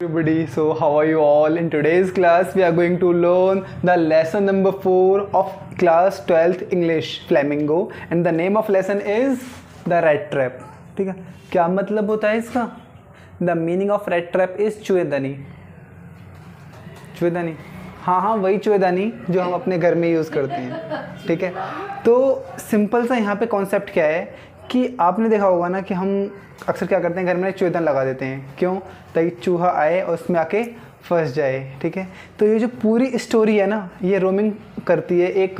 Everybody, so how are you all? In today's class, we are going to learn the lesson number 4 of class 12th English Flamingo, and the name of lesson is the rat trap. ठीक है, क्या मतलब होता है इसका? The meaning of rat trap is चूहेदानी. चूहेदानी, हाँ वही चूहेदानी जो हम अपने घर में यूज़ करते हैं. ठीक है, तो सिंपल सा यहाँ पे कॉन्सेप्ट क्या है कि आपने देखा होगा ना कि हम अक्सर क्या करते हैं, घर में एक चूहेदान लगा देते हैं. क्यों? ताकि चूहा आए और उसमें आके फंस जाए. ठीक है, तो ये जो पूरी स्टोरी है ना, ये रोमिंग करती है एक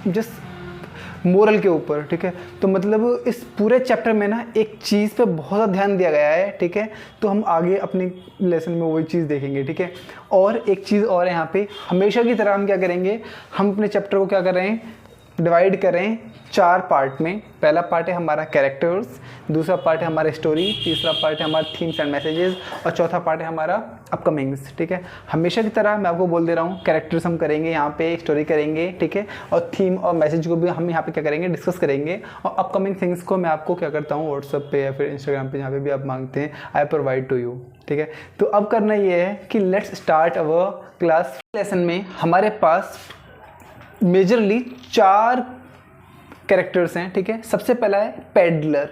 जस्ट मोरल के ऊपर. ठीक है, तो मतलब इस पूरे चैप्टर में ना एक चीज़ पे बहुत ज़्यादा ध्यान दिया गया है. ठीक है, तो हम आगे अपने लेसन में वही चीज़ देखेंगे. ठीक है, और एक चीज़ और है यहाँ पे, हमेशा की तरह हम क्या करेंगे, हम अपने चैप्टर को क्या कर रहे हैं, डिवाइड करें 4 पार्ट में. पहला पार्ट है हमारा कैरेक्टर्स, दूसरा पार्ट है हमारा स्टोरी, तीसरा पार्ट है हमारा थीम्स एंड मैसेजेस, और चौथा पार्ट है हमारा अपकमिंग्स. ठीक है, हमेशा की तरह मैं आपको बोल दे रहा हूँ, कैरेक्टर्स हम करेंगे यहाँ पे, स्टोरी करेंगे. ठीक है, और थीम और मैसेज को भी हम यहाँ पे क्या करेंगे, डिस्कस करेंगे. और अपकमिंग थिंग्स को मैं आपको क्या करता हूँ, व्हाट्सएप पे या फिर इंस्टाग्राम पे, जहाँ पे भी आप मांगते हैं, आई प्रोवाइड टू यू. ठीक है, तो अब करना ये है कि let's start our class. Lesson में हमारे पास मेजरली 4 कैरेक्टर्स हैं. ठीक है, सबसे पहला है पेडलर.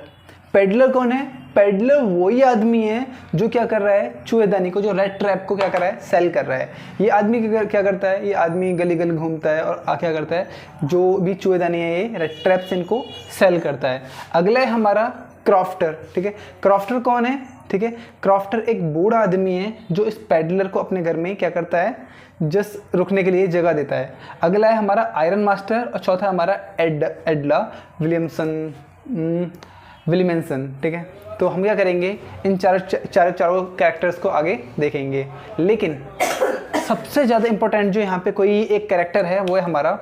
पेडलर कौन है? पेडलर वही आदमी है जो क्या कर रहा है, चूहेदानी को, जो रेड ट्रैप को क्या कर रहा है, सेल कर रहा है. ये आदमी क्या करता है, ये आदमी गली गली घूमता है और क्या करता है, जो भी चूहेदानी है ये रेड ट्रैप्स इनको सेल करता है. अगला है हमारा क्रॉफ्टर. ठीक है, क्रॉफ्टर कौन है? ठीक है, क्रॉफ्टर एक बूढ़ा आदमी है जो इस पेडलर को अपने घर में क्या करता है, जस्ट रुकने के लिए जगह देता है. अगला है हमारा आयरन मास्टर, और चौथा हमारा एडला विलियमसन. ठीक है, तो हम क्या करेंगे, इन चारों कैरेक्टर्स को आगे देखेंगे. लेकिन सबसे ज़्यादा इंपॉर्टेंट जो यहाँ पे कोई एक कैरेक्टर है वो है हमारा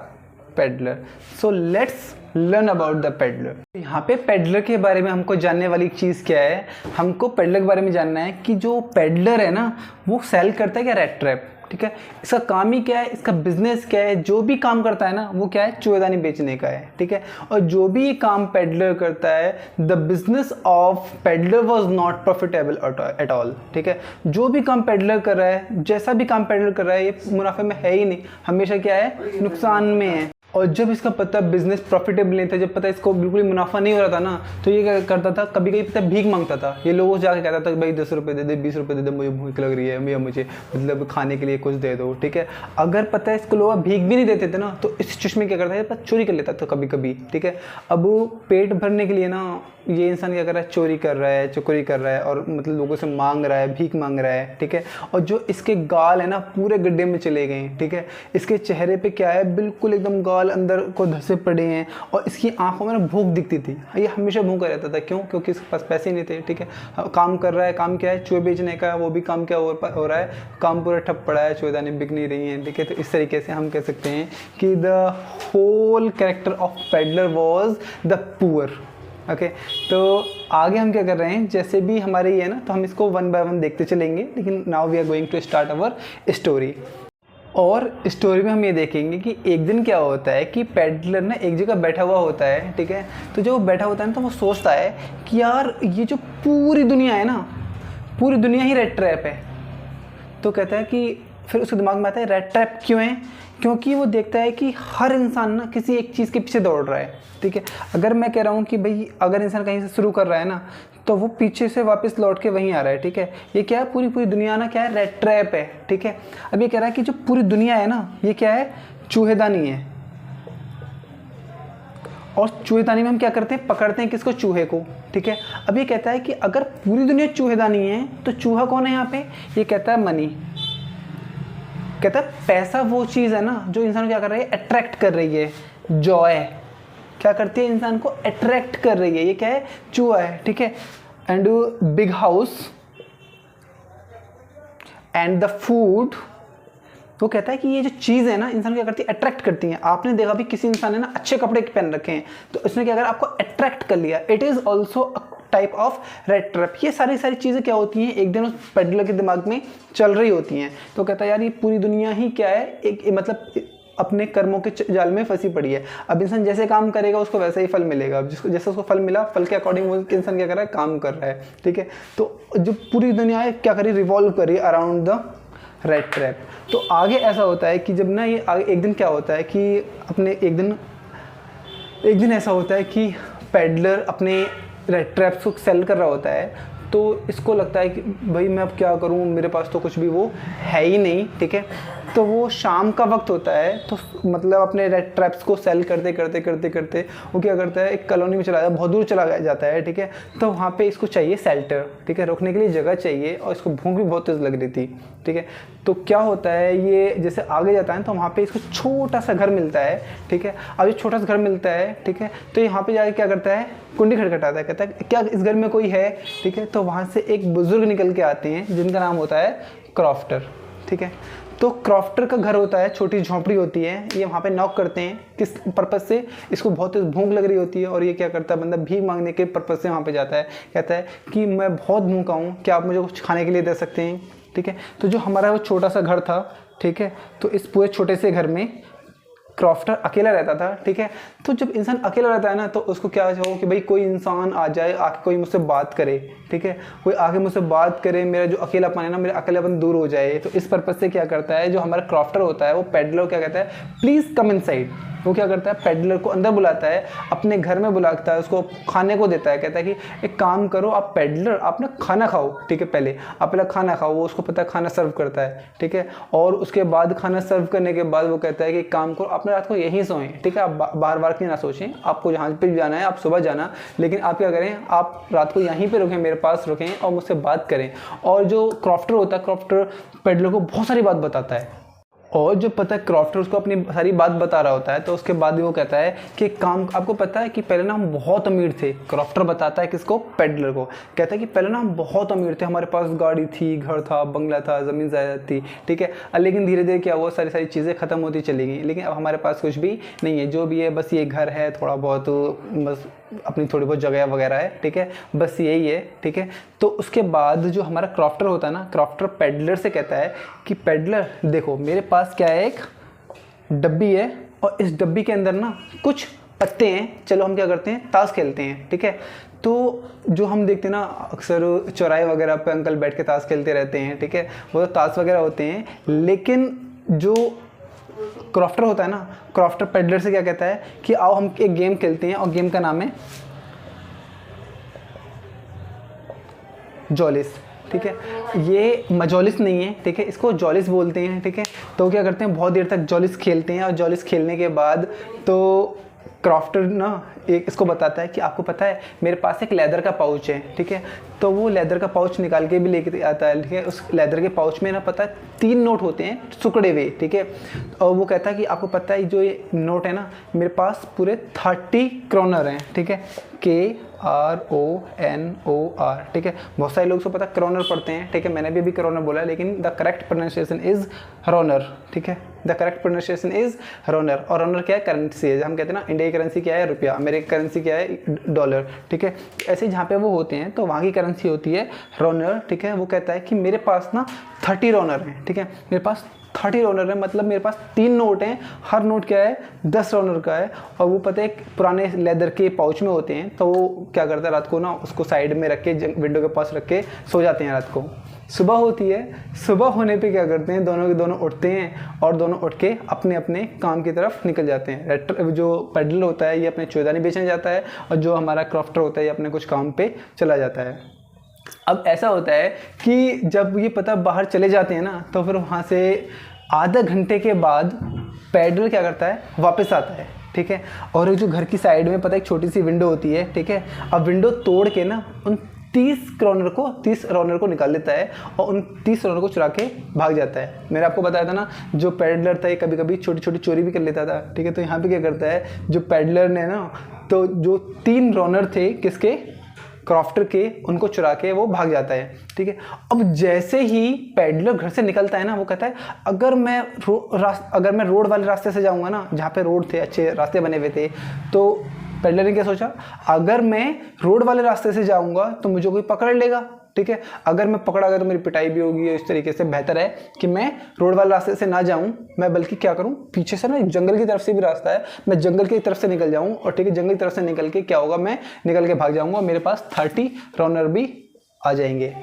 peddler. So let's learn about the peddler. यहाँ पे पेडलर के बारे में हमको जानने वाली चीज़ क्या है, हमको पेडलर के बारे में जानना है कि जो पेडलर है ना, वो सेल करता है क्या, रेड ट्रैप. ठीक है, इसका काम ही क्या है, इसका बिजनेस क्या है, जो भी काम करता है ना वो क्या है, चूहेदानी बेचने का है. ठीक है, और जो भी काम पेडलर करता है, the business of peddler was not profitable at all. ठीक है, जो भी काम पेडलर कर रहा है, जैसा भी काम पेडलर कर रहा है, ये मुनाफे में है ही नहीं, हमेशा क्या है, नुकसान में है. और जब इसका पता बिजनेस प्रॉफिटेबल नहीं था, जब पता इसको बिल्कुल ही मुनाफा नहीं हो रहा था ना, तो ये क्या करता था, कभी कभी पता भीख मांगता था. ये लोगों से जाकर कहता था कि भाई 10 रुपये दे दे, 20 रुपये दे दे, मुझे भूख लग रही है, या मुझे मतलब खाने के लिए कुछ दे दो. ठीक है, अगर पता है इसको लोग भीख भी नहीं देते थे ना, तो इस सिचुएशन में क्या करता है, चोरी कर लेता था कभी कभी. ठीक है, अब पेट भरने के लिए ना ये इंसान क्या कर रहा है, चोरी कर रहा है, चोरी कर रहा है, और मतलब लोगों से मांग रहा है, भीख मांग रहा है. ठीक है, और जो इसके गाल है ना पूरे गड्ढे में चले गए. ठीक है, इसके चेहरे पे क्या है, बिल्कुल एकदम गाल अंदर को धंसे पड़े हैं, और इसकी आंखों में ना भूख दिखती थी. ये हमेशा भूखा रहता था. क्यों? क्योंकि इसके पास पैसे नहीं थे. ठीक है, काम कर रहा है, काम क्या है, चूहे बेचने का है, वो भी काम क्या हो रहा है, काम पूरा ठप पड़ा है, चूहेदानी बिक नहीं रही है. ठीक है, तो इस तरीके से हम कह सकते हैं कि the whole character of peddler was the poor. Okay, तो आगे हम क्या कर रहे हैं, जैसे भी हमारे ये है ना, तो हम इसको 1 बाय 1 देखते चलेंगे. लेकिन now we are going to start our story. और स्टोरी में हम ये देखेंगे कि एक दिन क्या होता है कि पेडलर ना एक जगह बैठा हुआ होता है. ठीक है, तो जब वो बैठा होता है ना, तो वो सोचता है कि यार ये जो पूरी दुनिया है ना, पूरी दुनिया ही रेड ट्रैप है. तो कहता है कि फिर उसके दिमाग में आता है रेड ट्रैप क्यों है, क्योंकि वो देखता है कि हर इंसान ना किसी एक चीज़ के पीछे दौड़ रहा है. ठीक है, अगर मैं कह रहा हूँ कि भाई अगर इंसान कहीं से शुरू कर रहा है ना, तो वो पीछे से वापस लौट के वहीं आ रहा है. ठीक है, ये क्या है, पूरी दुनिया ना क्या है, रेड ट्रैप है. ठीक है, अब ये कह रहा है कि जो पूरी दुनिया है ना, ये क्या है, चूहेदानी है. और चूहेदानी में हम क्या करते हैं, पकड़ते हैं किसको, चूहे को. ठीक है, अब ये कहता है कि अगर पूरी दुनिया चूहेदानी है तो चूहा कौन है यहाँ पे, ये कहता है मनी. कहता है पैसा वो चीज़ है ना जो इंसान को क्या कर रही है, अट्रैक्ट कर रही है. जॉय क्या करती है, इंसान को अट्रैक्ट कर रही है. ये क्या है, चूहा है. ठीक है, and big house and the food. वो कहता है कि ये जो चीज़ है ना, इंसान को क्या करती है, अट्रैक्ट करती है. आपने देखा भी किसी इंसान ने ना अच्छे कपड़े पहन रखे हैं, तो इसने क्या करा, आपको अट्रैक्ट कर लिया. It is also type of red trap. ये सारी चीज़ें क्या होती हैं, एक दिन उस पेडलर के दिमाग में चल रही होती हैं. तो कहता है यार ये पूरी दुनिया ही क्या है, एक मतलब अपने कर्मों के जाल में फंसी पड़ी है। अब इंसान जैसे काम करेगा उसको वैसा ही फल मिलेगा। जिसको जैसे उसको फल मिला, फल के अकॉर्डिंग वो इंसान क्या कर रहा है, काम कर रहा है। ठीक है, तो जो पूरी दुनिया है क्या करी, रिवॉल्व करी अराउंड द रेट ट्रैप। तो आगे ऐसा होता है कि जब ना ये आगे एक दिन क्या होता है कि अपने एक दिन ऐसा होता है कि पेडलर अपने रेट ट्रैप्स को सेल कर रहा होता है। तो इसको लगता है कि भाई मैं अब क्या करूं, मेरे पास तो कुछ भी वो है ही नहीं। ठीक है, तो वो शाम का वक्त होता है, तो मतलब अपने रेट ट्रैप्स को सेल करते करते करते करते वो क्या करता है, एक कॉलोनी में चला जाता है, बहुत दूर चला जाता है। ठीक है, तो वहाँ पे इसको चाहिए शेल्टर। ठीक है, रुकने के लिए जगह चाहिए, और इसको भूख भी बहुत तेज़ लग रही थी। ठीक है, तो क्या होता है, ये जैसे आगे जाता है तो वहाँ पे इसको छोटा सा घर मिलता है। ठीक है, अब ये छोटा सा घर मिलता है। ठीक है, तो यहाँ पे जाके क्या करता है, कुंडी खटखटाता है, कहता है क्या इस घर में कोई है। ठीक है, तो वहाँ से एक बुजुर्ग निकल के आते हैं जिनका नाम होता है क्रॉफ्टर। ठीक है, तो क्रॉफ्टर का घर होता है, छोटी झोंपड़ी होती है। ये वहाँ पे नॉक करते हैं, किस पर्पज़ से, इसको बहुत भूख लग रही होती है, और ये क्या करता है, बंदा भीख मांगने के पर्पज़ से वहाँ पे जाता है। कहता है कि मैं बहुत भूखा हूँ, क्या आप मुझे कुछ खाने के लिए दे सकते हैं। ठीक है, तो जो हमारा वो छोटा सा घर था, ठीक है, तो इस पूरे छोटे से घर में क्रॉफ्टर अकेला रहता था। ठीक है, तो जब इंसान अकेला रहता है ना, तो उसको क्या चाहो कि भाई कोई इंसान आ जाए, आके कोई मुझसे बात करे। ठीक है, कोई आके मुझसे बात करे, मेरा जो अकेलापन है ना, मेरा अकेलापन दूर हो जाए। तो इस पर्पज़ से क्या करता है, जो हमारा क्रॉफ्टर होता है, वो पेडलर क्या कहता है, प्लीज़ कम इनसाइड। वो क्या करता है, पेडलर को अंदर बुलाता है, अपने घर में बुलाता है, उसको खाने को देता है। कहता है कि एक काम करो आप पेडलर, आप ना खाना खाओ। ठीक है, पहले आप खाना खाओ। वो उसको पता है, खाना सर्व करता है। ठीक है, और उसके बाद खाना सर्व करने के बाद वो कहता है कि काम करो, आपने रात को यहीं सोएं। ठीक है, आप बार बार की ना सोचें, आपको जहाँ पे भी जाना है आप सुबह जाना, लेकिन आप क्या करें, आप रात को यहीं पे रुकें, मेरे पास रुकें और मुझसे बात करें। और जो क्रॉफ्टर होता है, क्रॉफ्टर पेडलर को बहुत सारी बात बताता है, और जो पता है क्रॉफ्टर उसको अपनी सारी बात बता रहा होता है। तो उसके बाद भी वो कहता है कि काम, आपको पता है कि पहले ना हम बहुत अमीर थे। क्रॉफ्टर बताता है किसको, पेडलर को। कहता है कि पहले ना हम बहुत अमीर थे, हमारे पास गाड़ी थी, घर था, बंगला था, ज़मीन जायदाद थी। ठीक है, लेकिन धीरे धीरे क्या वो सारी चीज़ें ख़त्म होती चली गई, लेकिन अब हमारे पास कुछ भी नहीं है। जो भी है बस ये घर है, थोड़ा बहुत बस अपनी थोड़ी बहुत जगह वगैरह है। ठीक है, बस यही है। ठीक है, तो उसके बाद जो हमारा क्रॉफ्टर होता है ना, क्रॉफ्टर पेडलर से कहता है कि पेडलर देखो, मेरे पास क्या है, एक डब्बी है, और इस डब्बी के अंदर ना कुछ पत्ते हैं, चलो हम क्या करते हैं, ताश खेलते हैं। ठीक है, तो जो हम देखते हैं ना अक्सर चौराहे वगैरह पे अंकल बैठ के ताश खेलते रहते हैं। ठीक है, वो तो ताश वगैरह होते हैं, लेकिन जो क्रॉफ्टर होता है ना, क्रॉफ्टर पेडलर से क्या कहता है कि आओ हम एक गेम खेलते हैं, और गेम का नाम है जॉलिस। ठीक है, ये मजॉलिस नहीं है। ठीक है, इसको जॉलिस बोलते हैं। ठीक है, तो क्या करते हैं, बहुत देर तक जॉलिस खेलते हैं, और जॉलिस खेलने के बाद तो क्रॉफ्टर ना एक इसको बताता है कि आपको पता है मेरे पास एक लेदर का पाउच है। ठीक है, तो वो लेदर का पाउच निकाल के भी लेके आता है। ठीक है, उस लेदर के पाउच में ना पता है 3 नोट होते हैं सुकड़े हुए। ठीक है, और वो कहता है कि आपको पता है जो ये नोट है ना, मेरे पास पूरे 30 क्रोनर हैं। ठीक है, KRONOR। ठीक है, बहुत सारे लोग को पता क्रोनर पढ़ते हैं। ठीक है, मैंने भी अभी क्रोनर बोला, लेकिन द करेक्ट प्रोनाउंसिएशन इज रोनर। ठीक है, द करेक्ट प्रोनाउंसिएशन इज रोनर। और रोनर क्या है, करेंसी है। हम कहते हैं ना इंडिया की करेंसी क्या है, रुपया, अमेरिकी करेंसी क्या है, डॉलर। ठीक है, ऐसे जहाँ पे वो होते हैं तो वहाँ की करेंसी होती है रोनर। ठीक है, वो कहता है कि मेरे पास ना 30 रोनर हैं। ठीक है, मेरे पास 30 रोनर है, मतलब मेरे पास 3 नोट हैं, हर नोट क्या है, 10 रोनर का है, और वो पता है पुराने लेदर के पाउच में होते हैं। तो वो क्या करता है, रात को ना उसको साइड में रख के, विंडो के पास रख के सो जाते हैं। रात को सुबह होती है, सुबह होने पे क्या करते हैं, दोनों के दोनों उठते हैं, और दोनों उठ के अपने अपने काम की तरफ निकल जाते हैं। जो पेडलर होता है ये अपने चौदानी बेचने जाता है, और जो हमारा क्रॉफ्टर होता है ये अपने कुछ काम पे चला जाता है। अब ऐसा होता है कि जब ये पता बाहर चले जाते हैं ना, तो फिर वहाँ से आधा घंटे के बाद पेडलर क्या करता है, वापस आता है। ठीक है, और जो घर की साइड में पता है एक छोटी सी विंडो होती है। ठीक है, अब विंडो तोड़ के ना उन 30 रोनर को निकाल लेता है, और उन 30 रोनर को चुरा के भाग जाता है। मैंने आपको बताया था ना, जो पेडलर था ये कभी कभी छोटी छोटी चोरी भी कर लेता था। ठीक है, तो यहाँ पे क्या करता है, जो पेडलर ने ना, तो जो 3 रोनर थे किसके, क्रॉफ्टर के, उनको चुरा के वो भाग जाता है। ठीक है, अब जैसे ही पेडलर घर से निकलता है ना, वो कहता है अगर मैं रोड वाले रास्ते से जाऊंगा ना, जहाँ पे रोड थे, अच्छे रास्ते बने हुए थे, तो पेडलर ने क्या सोचा, अगर मैं रोड वाले रास्ते से जाऊंगा तो मुझे कोई पकड़ लेगा। ठीक है। अगर मैं पकड़ा गया तो मेरी पिटाई भी होगी। इस तरीके से बेहतर है कि मैं रोड वाले रास्ते से ना जाऊं, मैं बल्कि क्या करूं, पीछे से ना एक जंगल की तरफ से भी रास्ता है, मैं जंगल की तरफ से निकल जाऊं और ठीक है, जंगल की तरफ से निकल के क्या होगा, मैं निकल के भाग जाऊंगा, मेरे पास 30 रनर भी आ जाएंगे।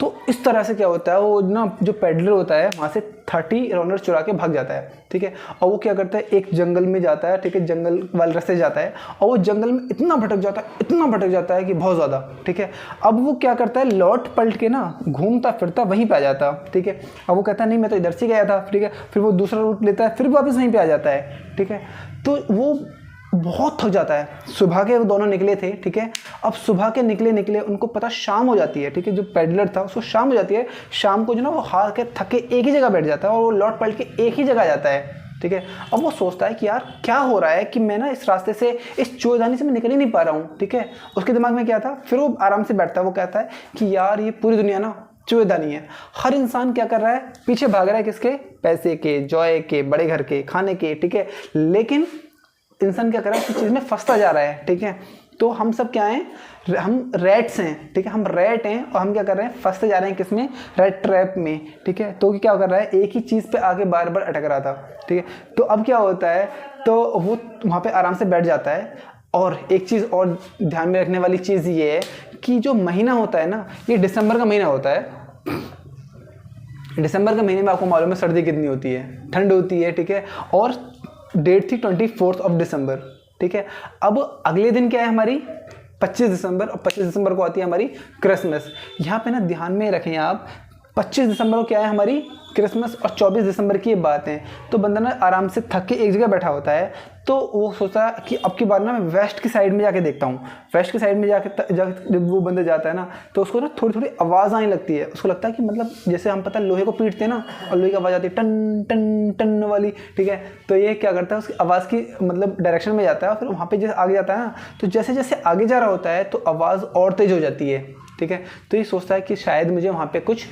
तो इस तरह से क्या होता है, वो ना जो पेडलर होता है वहाँ से 30 रनर चुरा के भाग जाता है, ठीक है। और वो क्या करता है, एक जंगल में जाता है, ठीक है, जंगल वाले रास्ते जाता है और वो जंगल में इतना भटक जाता है कि बहुत ज़्यादा, ठीक है। अब वो क्या करता है, लौट पलट के ना घूमता फिरता वहीं पे आ जाता, ठीक है। अब वो कहता है नहीं मैं तो इधर से गया था, ठीक है। फिर वो दूसरा रूट लेता है, फिर वापस वहीं पे आ जाता है, ठीक है। तो वो बहुत थक जाता है। सुबह के वो दोनों निकले थे, ठीक है। अब सुबह के निकले उनको पता शाम हो जाती है, ठीक है। जो पेडलर था उसको शाम हो जाती है। शाम को जो ना वो हार के थके एक ही जगह बैठ जाता है और वो लौट पलट के एक ही जगह जाता है, ठीक है। अब वो सोचता है कि यार क्या हो रहा है कि मैं ना इस रास्ते से, इस चूहेदानी से मैं निकल ही नहीं पा रहा हूँ, ठीक है। उसके दिमाग में क्या था, फिर वो आराम से बैठता है, वो कहता है कि यार ये पूरी दुनिया ना चूहेदानी है। हर इंसान क्या कर रहा है, पीछे भाग रहा है किसके, पैसे के, जॉय के, बड़े घर के, खाने के, ठीक है। लेकिन इंसान क्या कर रहा है, उस चीज़ में फंसता जा रहा है, ठीक है। तो हम सब क्या हैं, हम रैट्स हैं, ठीक है। हम रैट हैं और हम क्या कर रहे हैं, फंसते जा रहे हैं किसमें, रैट ट्रैप में, ठीक है। तो क्या कर रहा है, एक ही चीज़ पे आके बार बार अटक रहा था, ठीक है। तो अब क्या होता है, तो वो वहाँ पे आराम से बैठ जाता है। और एक चीज़ और ध्यान में रखने वाली चीज़ ये है कि जो महीना होता है ना, ये दिसंबर का महीना होता है। दिसंबर के महीने में आपको मालूम है सर्दी कितनी होती है, ठंड होती है, ठीक है। और डेट थी 24 दिसंबर, ठीक है। अब अगले दिन क्या है हमारी 25 दिसंबर, और 25 दिसंबर को आती है हमारी क्रिसमस। यहाँ पे ना ध्यान में रखें आप, 25 दिसंबर को क्या है हमारी क्रिसमस और 24 दिसंबर की ये बात है। तो बंदा ना आराम से थक के एक जगह बैठा होता है, तो वो सोचता है कि अब की बार ना मैं वेस्ट की साइड में जाके देखता हूँ। वेस्ट की साइड में जाके जब वो बंदा जाता है ना, तो उसको ना थोड़ी थोड़ी आवाज़ आने लगती है। उसको लगता है कि मतलब जैसे हम पता है लोहे को पीटते हैं ना, और लोहे की आवाज़ आती है टन टन टन वाली, ठीक है। तो ये क्या करता है, उसकी आवाज़ की मतलब डायरेक्शन में जाता है और फिर वहाँ पर जैसे आगे जाता है ना, तो जैसे जैसे आगे जा रहा होता है तो आवाज़ और तेज़ हो जाती है, ठीक है। तो ये सोचता है कि शायद मुझे वहाँ पर कुछ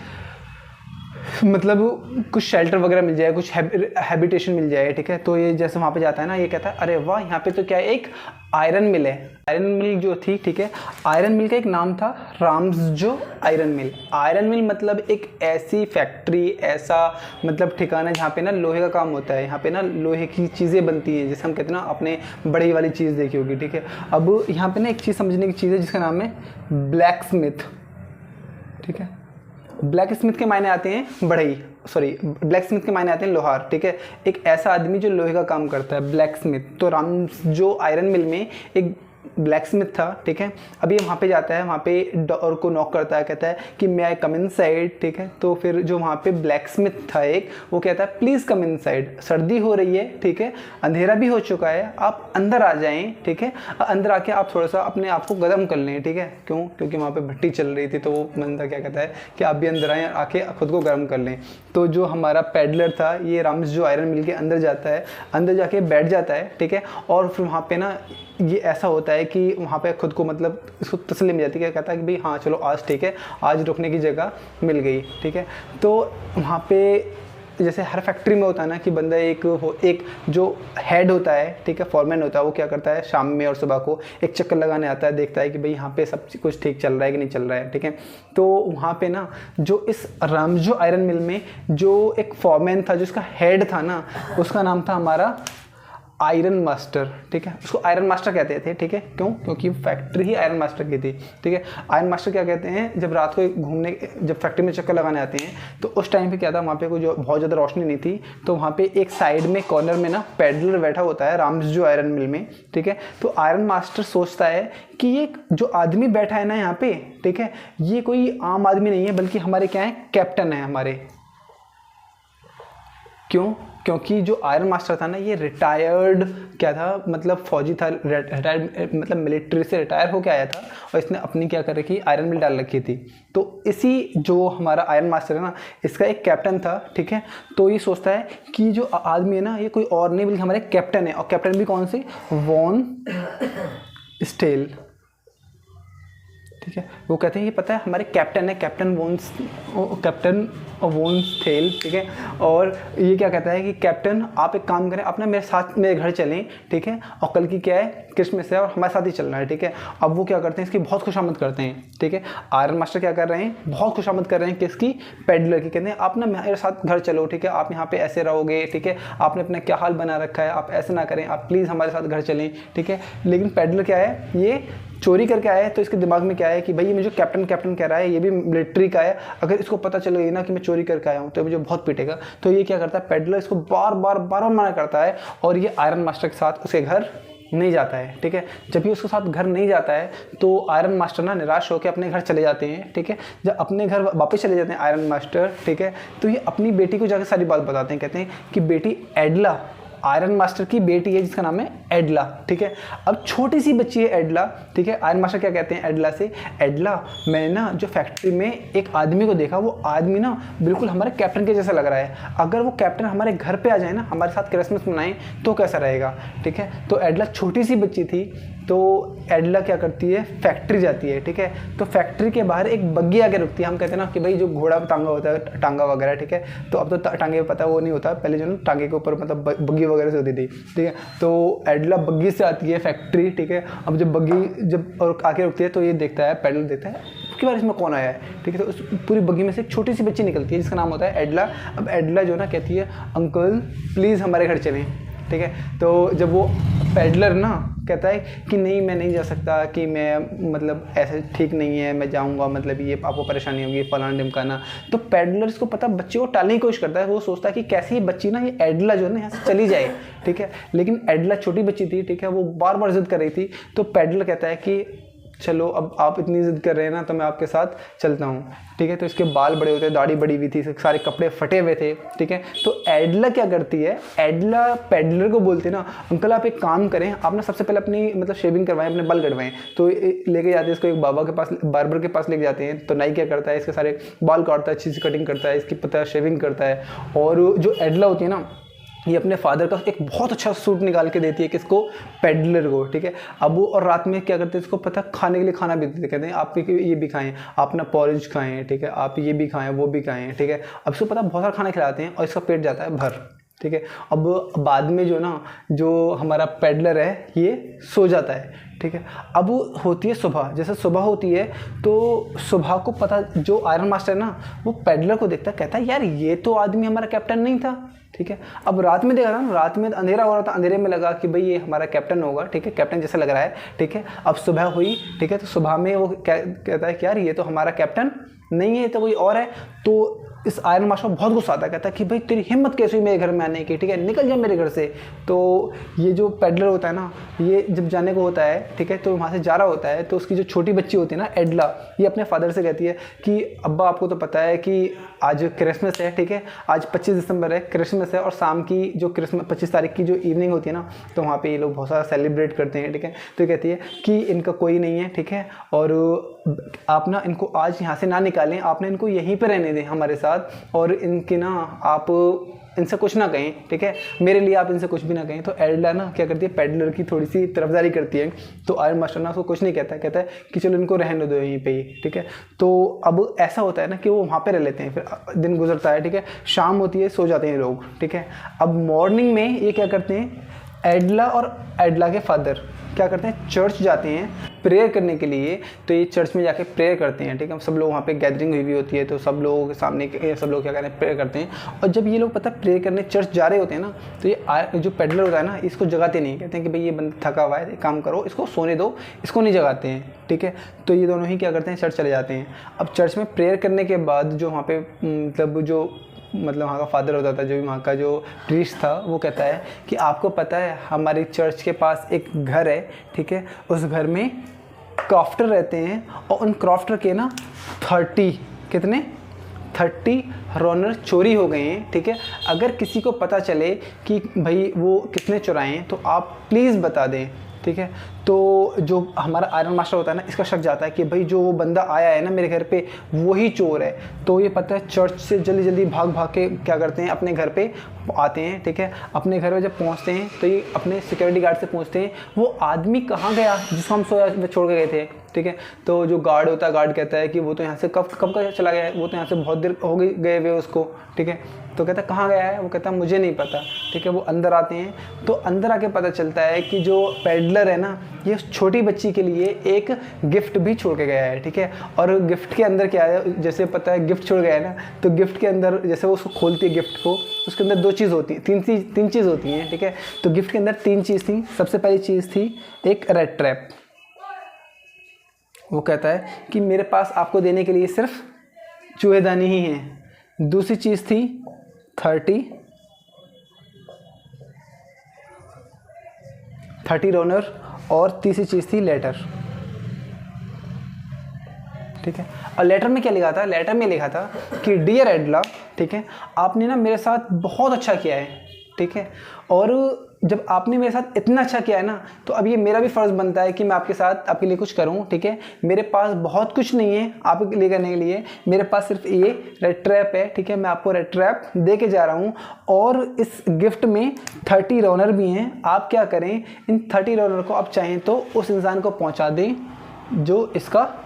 मतलब कुछ शेल्टर वगैरह मिल जाए, कुछ हैबिटेशन मिल जाए, ठीक है। तो ये जैसे वहाँ पे जाता है ना, ये कहता है अरे वाह, यहाँ पे तो क्या है, एक आयरन मिल है। आयरन मिल जो थी, ठीक है, आयरन मिल का एक नाम था राम्सजो आयरन मिल। आयरन मिल मतलब एक ऐसी फैक्ट्री, ऐसा मतलब ठिकाना जहाँ पे ना लोहे का काम होता है। यहाँ पे ना लोहे की चीज़ें बनती हैं, जैसे हम कहते हैं ना अपने बड़ी वाली चीज़ देखी होगी, ठीक है। अब यहाँ पे ना एक चीज़ समझने की चीज़ है जिसका नाम है ब्लैक स्मिथ, ठीक है। ब्लैक स्मिथ के मायने आते हैं बढ़ई, सॉरी ब्लैक स्मिथ के मायने आते हैं लोहार, ठीक है। एक ऐसा आदमी जो लोहे का काम करता है, ब्लैक स्मिथ। तो राम्सजो आयरन मिल में एक ब्लैक स्मिथ था, ठीक है। अभी वहाँ पे जाता है, वहाँ पे डोर को नॉक करता है, कहता है कि मे आई कम इन साइड, ठीक है। तो फिर जो वहाँ पे ब्लैक स्मिथ था एक, वो कहता है प्लीज़ कम इन साइड, सर्दी हो रही है, ठीक है, अंधेरा भी हो चुका है, आप अंदर आ जाएं, ठीक है। अंदर आके आप थोड़ा सा अपने आप को गर्म कर लें, ठीक है। क्यों, क्योंकि वहाँ पे भट्टी चल रही थी, तो वो बंदा क्या कहता है कि आप भी अंदर आएँ, आके खुद को गर्म कर लें। तो जो हमारा पैडलर था, ये राम्सजो आयरन मिल के अंदर जाता है, अंदर जाके बैठ जाता है, ठीक है। और फिर वहाँ पे ना ये ऐसा होता है कि वहाँ पे खुद को मतलब इसको तसल्ली मिल जाती है, कहता है कि भाई हाँ चलो आज ठीक है, आज रुकने की जगह मिल गई, ठीक है। तो वहाँ पे जैसे हर फैक्ट्री में होता है ना कि बंदा एक जो हेड होता है, ठीक है, फॉरमैन होता है, वो क्या करता है शाम में और सुबह को एक चक्कर लगाने आता है, देखता है कि भाई यहाँ पे सब कुछ ठीक चल रहा है कि नहीं चल रहा है, ठीक है। तो वहाँ पे ना जो इस राम्सजो आयरन मिल में जो एक फॉरमैन था, जो उसका हेड था ना, उसका नाम था हमारा आयरन मास्टर, ठीक है। उसको आयरन मास्टर कहते थे, ठीक है। क्यों, क्योंकि फैक्ट्री ही आयरन मास्टर की थी, ठीक है। आयरन मास्टर क्या कहते हैं, जब रात को घूमने, जब फैक्ट्री में चक्कर लगाने आते हैं, तो उस टाइम पे क्या था, वहाँ पे कोई जो बहुत ज़्यादा रोशनी नहीं थी, तो वहाँ पे एक साइड में कॉर्नर में ना पैडलर बैठा होता है राम्सजो आयरन मिल में, ठीक है। तो आयरन मास्टर सोचता है कि ये जो आदमी बैठा है ना यहाँ पे, ठीक है, ये कोई आम आदमी नहीं है, बल्कि हमारे क्या है, कैप्टन है हमारे। क्यों, क्योंकि जो आयरन मास्टर था ना, ये रिटायर्ड क्या था, मतलब फौजी था, रिटायर्ड मतलब मिलिट्री से रिटायर होकर आया था, और इसने अपनी क्या कर रखी, आयरन मिल डाल रखी थी। तो इसी जो हमारा आयरन मास्टर है ना, इसका एक कैप्टन था, ठीक है। तो ये सोचता है कि जो आदमी है ना, ये कोई और नहीं बल्कि हमारे कैप्टन है, और कैप्टन भी कौन से, वॉन स्टेल, ठीक है। वो कहते हैं ये पता है हमारे कैप्टन है, कैप्टन वोन्स थेल, ठीक है। और ये क्या कहता है कि कैप्टन आप एक काम करें, आप ना मेरे साथ मेरे घर चलें, ठीक है, और कल की क्या है क्रिसमस है और हमारे साथ ही चलना है, ठीक है। अब वो क्या करते हैं, इसकी बहुत खुशामद करते हैं, ठीक है। आयरन मास्टर क्या कर रहे हैं, बहुत खुशामद कर रहे हैं किसकी, पेडलर की। कहते हैं आप ना मेरे साथ घर चलो, ठीक है, आप यहाँ पे ऐसे रहोगे, ठीक है, आपने अपना क्या हाल बना रखा है, आप ऐसे ना करें, आप प्लीज़ हमारे साथ घर चलें, ठीक है। लेकिन पेडलर क्या है, ये चोरी करके आया है, तो इसके दिमाग में क्या है कि भाई ये मुझे कैप्टन कैप्टन कह रहा है, ये भी मिलिट्री का है, अगर इसको पता चल गई ना कि मैं चोरी करके आया हूँ तो मुझे बहुत पीटेगा। तो ये क्या करता है, पेडलर इसको बार बार मना करता है और ये आयरन मास्टर के साथ उसके घर नहीं जाता है, ठीक है। जब ये उसके साथ घर नहीं जाता है तो आयरन मास्टर ना निराश होकर अपने घर चले जाते हैं, ठीक है। जब अपने घर वापस चले जाते हैं आयरन मास्टर, ठीक है, तो ये अपनी बेटी को जाकर सारी बात बताते हैं। कहते हैं कि बेटी एडला आयरन मास्टर की बेटी है जिसका नाम है एडला, ठीक है। अब छोटी सी बच्ची है एडला, ठीक है। आयरन मास्टर क्या कहते हैं एडला से, एडला मैंने ना जो फैक्ट्री में एक आदमी को देखा, वो आदमी ना बिल्कुल हमारे कैप्टन के जैसा लग रहा है, अगर वो कैप्टन हमारे घर पे आ जाए ना, हमारे साथ क्रिसमस मनाएं तो कैसा रहेगा, ठीक है। तो एडला छोटी सी बच्ची थी, तो एडला क्या करती है, फैक्ट्री जाती है, ठीक है। तो फैक्ट्री के बाहर एक बग्गी आके रुकती है। हम कहते हैं ना कि भाई जो घोड़ा टांगा होता है, टांगा वगैरह, ठीक है, तो अब तो टांगे पता वो नहीं होता, पहले जो ना टांगे के ऊपर मतलब बग्गी वगैरह से होती थी, ठीक है। तो एडला बग्गी से आती है फैक्ट्री, ठीक है। अब जब बग्गी जब और आके रुकती है तो ये देखता है, पेडलर देखता है कि बार इसमें कौन आया है, ठीक है। तो उस पूरी बग्गी में से एक छोटी सी बच्ची निकलती है जिसका नाम होता है एडला। अब एडला जो ना कहती है अंकल प्लीज़ हमारे घर चलें, ठीक है। तो जब वो पेडलर ना कहता है कि नहीं मैं नहीं जा सकता, कि मैं मतलब ऐसे ठीक नहीं है, मैं जाऊंगा, मतलब ये आपको परेशानी होगी फलाना ढिमकाना। तो पेडलर इसको पता बच्चे को टालने की कोशिश करता है, वो सोचता है कि कैसे ये बच्ची ना, ये एडला जो है ना यहाँ से चली जाए, ठीक है। लेकिन एडला छोटी बच्ची थी, ठीक है, वो बार बार जिद कर रही थी। तो पेडलर कहता है कि चलो अब आप इतनी जिद कर रहे हैं ना तो मैं आपके साथ चलता हूँ, ठीक है। तो इसके बाल बड़े होते, दाढ़ी बड़ी हुई थी, सारे कपड़े फटे हुए थे, ठीक है। तो एडला क्या करती है, एडला पेडलर को बोलते ना अंकल आप एक काम करें, आप ना सबसे पहले अपनी मतलब शेविंग करवाएं, अपने बाल कटवाएं। तो लेके जाते हैं इसको एक बाबा के पास, बार्बर के पास लेके जाते हैं। तो नाई क्या करता है, इसके सारे बाल काटता है, अच्छी सी कटिंग करता है, इसकी पता शेविंग करता है। और जो एडला होती है ना, ये अपने फादर का एक बहुत अच्छा सूट निकाल के देती है किसको, पेडलर को, ठीक है। अब वो और रात में क्या करते हैं, इसको पता खाने के लिए खाना भी देते, कहते हैं आप ये भी खाएं, आप ना पॉरेज खाएं, ठीक है, आप ये भी खाएं वो भी खाएं, ठीक है। अब इसको पता बहुत सारा खाना खिलाते हैं और इसका पेट जाता है भर, ठीक है। अब बाद में जो ना जो हमारा पेडलर है ये सो जाता है, ठीक है। अब होती है सुबह, जैसे सुबह होती है तो सुबह को पता, जो आयरन मास्टर है ना वो पेडलर को देखता है, कहता है यार ये तो आदमी हमारा कैप्टन नहीं था, ठीक है। अब रात में देखा ना, रात में अंधेरा हो रहा था, अंधेरे में लगा कि भाई ये हमारा कैप्टन होगा, ठीक है, कैप्टन जैसा लग रहा है, ठीक है। अब सुबह हुई, ठीक है, तो सुबह में वो कहता है कि यार ये तो हमारा कैप्टन नहीं है, तो कोई और है। तो इस आयरन मास्टर को बहुत गुस्सा आता है, कहता है कि भाई तेरी हिम्मत कैसे हुई मेरे घर में आने की, ठीक है, निकल जा मेरे घर से। तो ये जो पेडलर होता है ना, ये जब जाने को होता है, ठीक है, तो वहाँ से जा रहा होता है, तो उसकी जो छोटी बच्ची होती है ना एडला, ये अपने फादर से कहती है कि अब्बा आपको तो पता है कि आज क्रिसमस है, ठीक है, आज 25 दिसंबर है, क्रिसमस है, और शाम की जो क्रिसमस 25 तारीख की जो इवनिंग होती है ना, तो वहाँ पर ये लोग बहुत सारा सेलिब्रेट करते हैं, ठीक है। तो कहती है कि इनका कोई नहीं है, ठीक है, और आप ना इनको आज यहाँ से ना निकालें, आपने इनको यहीं पर रहने दें हमारे साथ, और इनके ना आप इनसे कुछ ना कहें, ठीक है, मेरे लिए आप इनसे कुछ भी ना कहें। तो एडला ना क्या करती है, पेडलर की थोड़ी सी तरफदारी करती है। तो आयरन मास्टर ना उसको कुछ नहीं कहता, कहता है कि चलो इनको रहने दो यहीं पे ही, ठीक है। तो अब ऐसा होता है ना कि वो वहाँ पे रह लेते हैं, फिर दिन गुजरता है, ठीक है, शाम होती है, सो जाते हैं लोग, ठीक है। अब मॉर्निंग में ये क्या करते हैं, एडला और एडला के फादर क्या करते हैं, चर्च जाते हैं प्रेयर करने के लिए। तो ये चर्च में जाके प्रेयर करते हैं, ठीक है, सब लोग वहाँ पे गैदरिंग हुई होती है, तो सब लोगों के सामने सब लोग क्या करते हैं, प्रेयर करते हैं। और जब ये लोग पता प्रेयर करने चर्च जा रहे होते हैं ना, तो ये जो पेडलर होता है ना, इसको जगाते नहीं, कहते हैं कि भाई ये बंदा थका हुआ है, काम करो, इसको सोने दो, इसको नहीं जगाते हैं, ठीक है। तो ये दोनों ही क्या करते हैं, चर्च चले जाते हैं। अब चर्च में प्रेयर करने के बाद जो वहाँ पे मतलब वहाँ का फादर होता था, जो भी वहाँ का जो प्रीस्ट था, वो कहता है कि आपको पता है हमारी चर्च के पास एक घर है, ठीक है, उस घर में क्रॉफ्टर रहते हैं, और उन क्रॉफ्टर के ना 30 रॉनर चोरी हो गए हैं, ठीक है। अगर किसी को पता चले कि भाई वो किसने चुराए हैं तो आप प्लीज़ बता दें, ठीक है। तो जो हमारा आयरन मास्टर होता है ना, इसका शक जाता है कि भाई जो वो बंदा आया है ना मेरे घर पे वही चोर है। तो ये पता है चर्च से जल्दी जल्दी भाग के क्या करते हैं, अपने घर पे आते हैं, ठीक है। अपने घर में जब पहुंचते हैं तो ये अपने सिक्योरिटी गार्ड से पूछते हैं वो आदमी कहाँ गया जिसको हम छोड़ के गए थे, ठीक है। तो जो गार्ड होता है, गार्ड कहता है कि वो तो यहाँ से कब कब का चला गया है, वो तो यहाँ से बहुत देर हो गई गए हुए उसको, ठीक है। तो कहता है कहाँ गया है, वो कहता है मुझे नहीं पता, ठीक है। वो अंदर आते हैं, तो अंदर आके पता चलता है कि जो पेडलर है ना, ये छोटी बच्ची के लिए एक गिफ्ट भी छोड़ के गया है, ठीक है। और गिफ्ट के अंदर क्या है, जैसे पता है गिफ्ट छोड़ गया है ना, तो गिफ्ट के अंदर जैसे वो उसको खोलती है गिफ्ट को, उसके अंदर 2 चीज़ होती है, 3 चीज़ होती हैं, ठीक है। तो गिफ्ट के अंदर 3 चीज़ थी। सबसे पहली चीज़ थी एक रेड ट्रैप। वो कहता है कि मेरे पास आपको देने के लिए सिर्फ चूहेदानी ही हैं। दूसरी चीज़ थी 30 रोनर, और तीसरी चीज़ थी लेटर, ठीक है। और लेटर में क्या लिखा था, लेटर में लिखा था कि डियर एडला, ठीक है, आपने ना मेरे साथ बहुत अच्छा किया है, ठीक है। और जब आपने मेरे साथ इतना अच्छा किया है ना, तो अब ये मेरा भी फ़र्ज़ बनता है कि मैं आपके साथ आपके लिए कुछ करूं, ठीक है। मेरे पास बहुत कुछ नहीं है आपके लिए करने के लिए, मेरे पास सिर्फ ये रेड ट्रैप है, ठीक है। मैं आपको रेड ट्रैप दे के जा रहा हूं, और इस गिफ्ट में 30 रनर भी हैं। आप क्या करें, इन 30 रनर को आप चाहें तो उस इंसान को पहुँचा दें जो इसका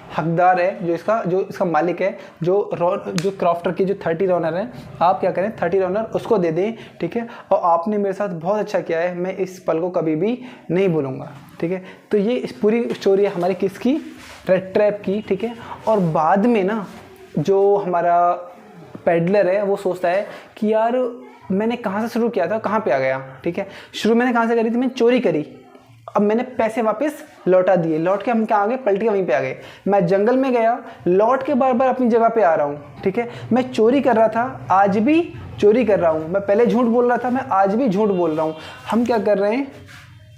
हकदार है, जो इसका मालिक है, जो क्रॉफ्टर की जो 30 रनर है, आप क्या करें 30 रनर उसको दे दें, ठीक है। और आपने मेरे साथ बहुत अच्छा किया है, मैं इस पल को कभी भी नहीं भूलूंगा, ठीक है। तो ये इस पूरी स्टोरी है हमारी किसकी, रेड ट्रैप की, ठीक है। और बाद में ना जो हमारा पेडलर है वो सोचता है कि यार मैंने कहाँ से शुरू किया था, कहाँ पे आ गया, ठीक है। शुरू मैंने कहाँ से करी थी, मैंने चोरी करी, अब मैंने पैसे वापस लौटा दिए, लौट के हम क्या आ गए, पलट के वहीं पे आ गए। मैं जंगल में गया, लौट के बार बार अपनी जगह पे आ रहा हूँ, ठीक है। मैं चोरी कर रहा था, आज भी चोरी कर रहा हूँ। मैं पहले झूठ बोल रहा था, मैं आज भी झूठ बोल रहा हूँ। हम क्या कर रहे हैं,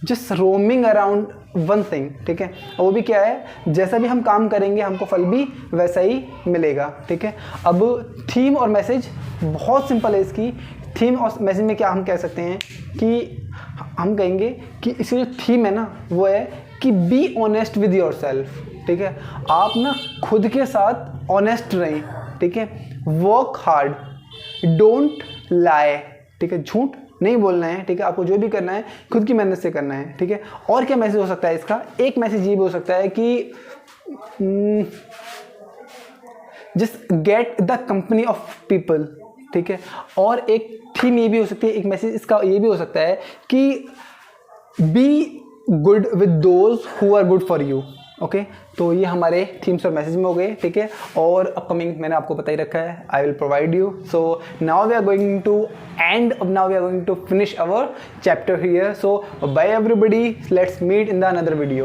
just roaming around one thing, ठीक है। और वो भी क्या है, जैसा भी हम काम करेंगे हमको फल भी वैसा ही मिलेगा, ठीक है। अब थीम और मैसेज बहुत सिंपल है इसकी। थीम और मैसेज में क्या हम कह सकते हैं कि हम कहेंगे कि इसकी जो थीम है ना, वो है कि be honest with your self, ठीक है। आप ना खुद के साथ ऑनेस्ट रहें, ठीक है। वर्क हार्ड, डोंट लाई, ठीक है। झूठ नहीं बोलना है, ठीक है। आपको जो भी करना है खुद की मेहनत से करना है, ठीक है। और क्या मैसेज हो सकता है इसका, एक मैसेज ये भी हो सकता है कि just get the company of people, ठीक है। और एक थीम ये भी हो सकती है, एक मैसेज इसका ये भी हो सकता है कि be good with those who are good for you, okay. तो ये हमारे थीम्स और मैसेज में हो गए, ठीक है। और अपकमिंग मैंने आपको बता ही रखा है, I will provide you. So now we are going to end, now we are going to finish our chapter here. So bye everybody, let's meet in the another video.